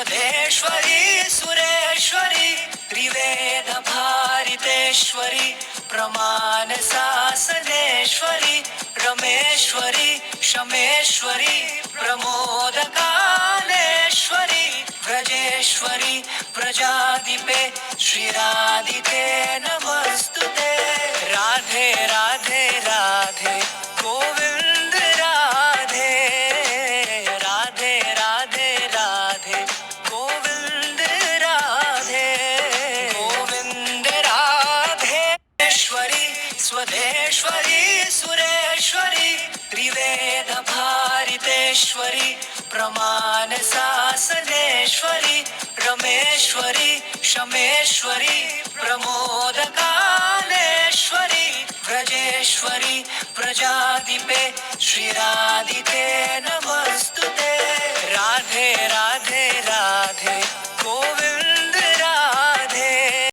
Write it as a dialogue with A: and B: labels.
A: स्वदेश्वरी सुरेश्वरी त्रिवेद भारितेश्वरी प्रमाण शासनेश्वरी रमेश्वरी शमेश्वरी प्रमोदकालेश्वरी व्रजेश्वरी प्रजाधिपे श्रीराधिते नमस्तुते। राधे राधे राधे गोविंद राधे, राधे राधे राधे गोविंद राधे, गोविंद राधे। ईश्वरी स्वदेश्वरी सुरेश्वरी त्रिवेद भारितेश्वरी प्रमाण शासनेश्वरी रमेश्वरी शमेश्वरी प्रमोदकालेश्वरी व्रजेश्वरी प्रजाधिपे श्रीराधिते नमस्तुते। राधे राधे